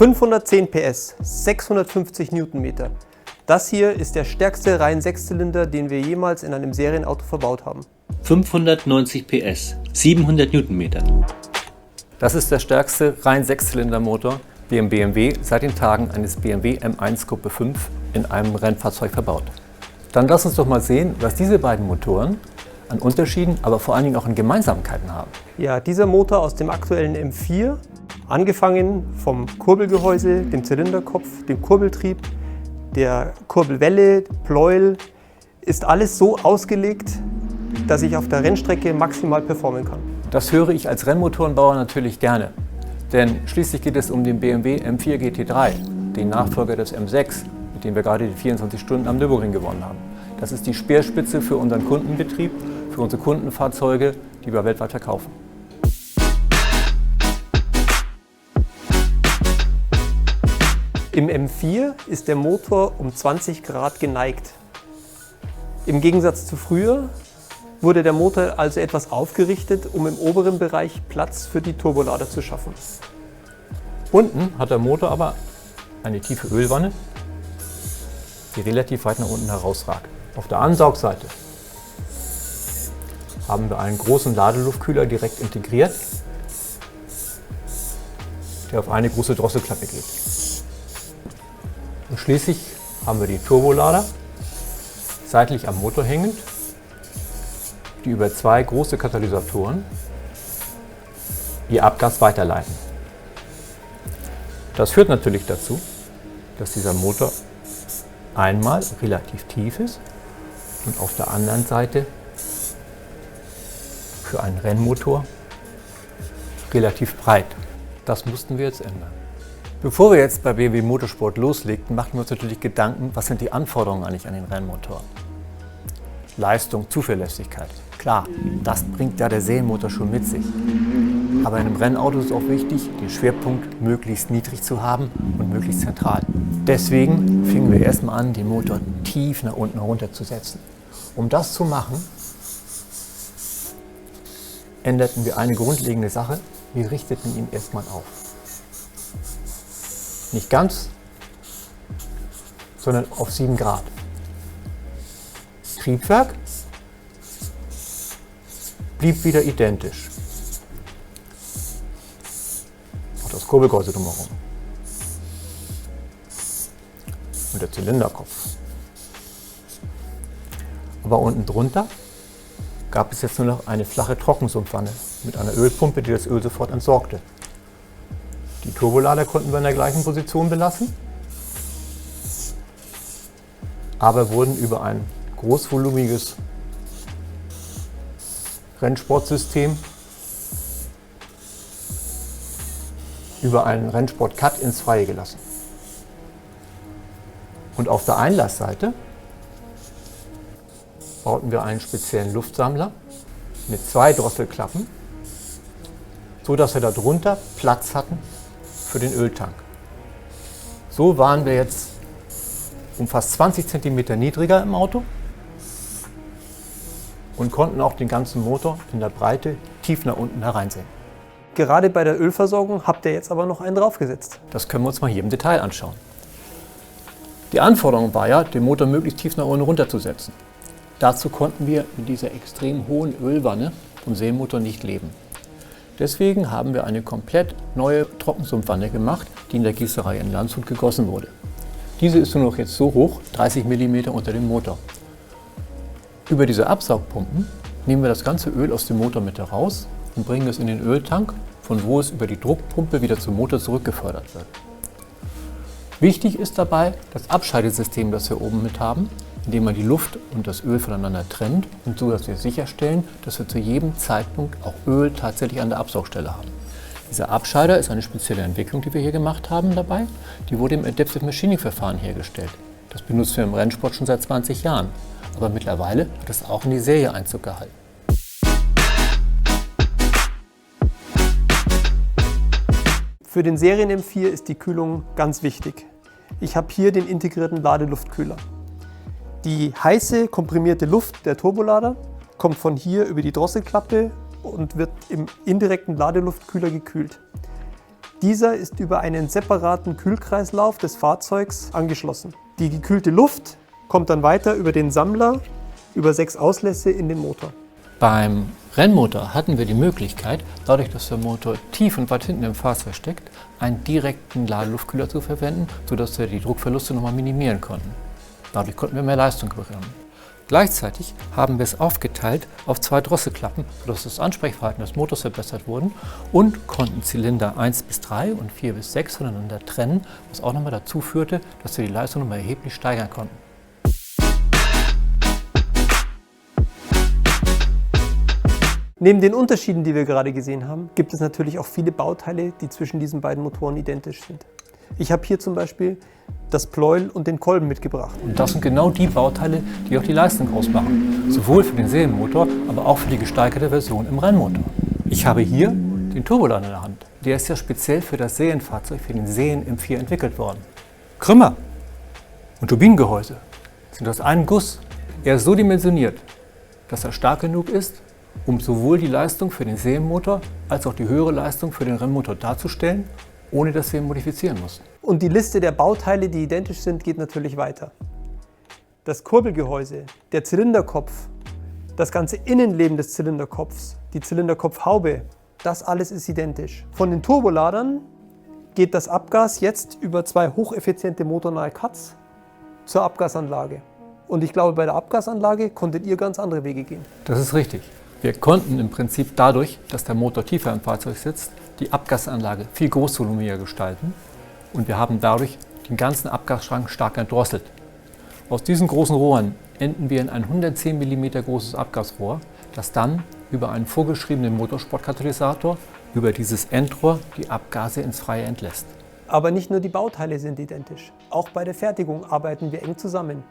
510 PS, 650 Newtonmeter. Das hier ist der stärkste Reihen-Sechszylinder, den wir jemals in einem Serienauto verbaut haben. 590 PS, 700 Newtonmeter. Das ist der stärkste Reihen-Sechszylindermotor, der im BMW seit den Tagen eines BMW M1 Gruppe 5 in einem Rennfahrzeug verbaut. Dann lass uns doch mal sehen, was diese beiden Motoren an Unterschieden, aber vor allen Dingen auch an Gemeinsamkeiten haben. Ja, dieser Motor aus dem aktuellen M4, angefangen vom Kurbelgehäuse, dem Zylinderkopf, dem Kurbeltrieb, der Kurbelwelle, Pleuel, ist alles so ausgelegt, dass ich auf der Rennstrecke maximal performen kann. Das höre ich als Rennmotorenbauer natürlich gerne, denn schließlich geht es um den BMW M4 GT3, den Nachfolger des M6, mit dem wir gerade die 24 Stunden am Nürburgring gewonnen haben. Das ist die Speerspitze für unseren Kundenbetrieb, für unsere Kundenfahrzeuge, die wir weltweit verkaufen. Im M4 ist der Motor um 20 Grad geneigt. Im Gegensatz zu früher wurde der Motor also etwas aufgerichtet, um im oberen Bereich Platz für die Turbolader zu schaffen. Unten hat der Motor aber eine tiefe Ölwanne, die relativ weit nach unten herausragt. Auf der Ansaugseite haben wir einen großen Ladeluftkühler direkt integriert, der auf eine große Drosselklappe geht. Und schließlich haben wir die Turbolader, seitlich am Motor hängend, die über zwei große Katalysatoren ihr Abgas weiterleiten. Das führt natürlich dazu, dass dieser Motor einmal relativ tief ist und auf der anderen Seite für einen Rennmotor relativ breit. Das mussten wir jetzt ändern. Bevor wir jetzt bei BMW Motorsport loslegten, machten wir uns natürlich Gedanken, was sind die Anforderungen eigentlich an den Rennmotor? Leistung, Zuverlässigkeit. Klar, das bringt ja der Serienmotor schon mit sich. Aber in einem Rennauto ist es auch wichtig, den Schwerpunkt möglichst niedrig zu haben und möglichst zentral. Deswegen fingen wir erstmal an, den Motor tief nach unten runterzusetzen. Um das zu machen, änderten wir eine grundlegende Sache. Wir richteten ihn erstmal auf. Nicht ganz, sondern auf 7 Grad. Triebwerk blieb wieder identisch. Auch das Kurbelgehäuse drumherum. Und der Zylinderkopf. Aber unten drunter gab es jetzt nur noch eine flache Trockensumpfwanne mit einer Ölpumpe, die das Öl sofort entsorgte. Die Turbolader konnten wir in der gleichen Position belassen, aber wurden über ein großvolumiges Rennsportsystem, über einen Rennsport-Cut ins Freie gelassen. Und auf der Einlassseite bauten wir einen speziellen Luftsammler mit 2 Drosselklappen, so dass wir darunter Platz hatten für den Öltank. So waren wir jetzt um fast 20 cm niedriger im Auto und konnten auch den ganzen Motor in der Breite tief nach unten hereinsenken. Gerade bei der Ölversorgung habt ihr jetzt aber noch einen draufgesetzt. Das können wir uns mal hier im Detail anschauen. Die Anforderung war ja, den Motor möglichst tief nach unten runterzusetzen. Dazu konnten wir in dieser extrem hohen Ölwanne vom Serienmotor nicht leben. Deswegen haben wir eine komplett neue Trockensumpfwanne gemacht, die in der Gießerei in Landshut gegossen wurde. Diese ist nur noch jetzt so hoch, 30 mm unter dem Motor. Über diese Absaugpumpen nehmen wir das ganze Öl aus dem Motor mit heraus und bringen es in den Öltank, von wo es über die Druckpumpe wieder zum Motor zurückgefördert wird. Wichtig ist dabei das Abscheidesystem, das wir oben mit haben, indem man die Luft und das Öl voneinander trennt und so, dass wir sicherstellen, dass wir zu jedem Zeitpunkt auch Öl tatsächlich an der Absaugstelle haben. Dieser Abscheider ist eine spezielle Entwicklung, die wir hier gemacht haben dabei. Die wurde im Adaptive Machining Verfahren hergestellt. Das benutzen wir im Rennsport schon seit 20 Jahren. Aber mittlerweile hat es auch in die Serie Einzug gehalten. Für den Serien M4 ist die Kühlung ganz wichtig. Ich habe hier den integrierten Ladeluftkühler. Die heiße, komprimierte Luft der Turbolader kommt von hier über die Drosselklappe und wird im indirekten Ladeluftkühler gekühlt. Dieser ist über einen separaten Kühlkreislauf des Fahrzeugs angeschlossen. Die gekühlte Luft kommt dann weiter über den Sammler, über 6 Auslässe in den Motor. Beim Rennmotor hatten wir die Möglichkeit, dadurch, dass der Motor tief und weit hinten im Fahrzeug steckt, einen direkten Ladeluftkühler zu verwenden, sodass wir die Druckverluste nochmal minimieren konnten. Dadurch konnten wir mehr Leistung bekommen. Gleichzeitig haben wir es aufgeteilt auf 2 Drosselklappen, sodass das Ansprechverhalten des Motors verbessert wurde und konnten Zylinder 1 bis 3 und 4 bis 6 voneinander trennen, was auch nochmal dazu führte, dass wir die Leistung nochmal erheblich steigern konnten. Neben den Unterschieden, die wir gerade gesehen haben, gibt es natürlich auch viele Bauteile, die zwischen diesen beiden Motoren identisch sind. Ich habe hier zum Beispiel das Pleuel und den Kolben mitgebracht. Und das sind genau die Bauteile, die auch die Leistung ausmachen. Sowohl für den Serienmotor, aber auch für die gesteigerte Version im Rennmotor. Ich habe hier den Turbolader in der Hand. Der ist ja speziell für das Serienfahrzeug, für den Serien M4 entwickelt worden. Krümmer und Turbinengehäuse sind aus einem Guss. Er ist so dimensioniert, dass er stark genug ist, um sowohl die Leistung für den Serienmotor als auch die höhere Leistung für den Rennmotor darzustellen, ohne dass wir ihn modifizieren mussten. Und die Liste der Bauteile, die identisch sind, geht natürlich weiter. Das Kurbelgehäuse, der Zylinderkopf, das ganze Innenleben des Zylinderkopfs, die Zylinderkopfhaube, das alles ist identisch. Von den Turboladern geht das Abgas jetzt über 2 hocheffiziente motornahe Cuts zur Abgasanlage. Und ich glaube, bei der Abgasanlage konntet ihr ganz andere Wege gehen. Das ist richtig. Wir konnten im Prinzip dadurch, dass der Motor tiefer im Fahrzeug sitzt, die Abgasanlage viel großvolumiger gestalten und wir haben dadurch den ganzen Abgasschrank stark entdrosselt. Aus diesen großen Rohren enden wir in ein 110 mm großes Abgasrohr, das dann über einen vorgeschriebenen Motorsportkatalysator über dieses Endrohr die Abgase ins Freie entlässt. Aber nicht nur die Bauteile sind identisch. Auch bei der Fertigung arbeiten wir eng zusammen.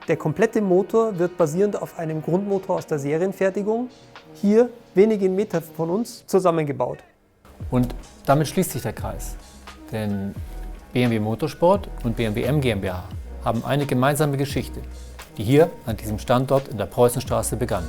Der komplette Motor wird basierend auf einem Grundmotor aus der Serienfertigung hier wenige Meter von uns zusammengebaut. Und damit schließt sich der Kreis. Denn BMW Motorsport und BMW M GmbH haben eine gemeinsame Geschichte, die hier an diesem Standort in der Preußenstraße begann.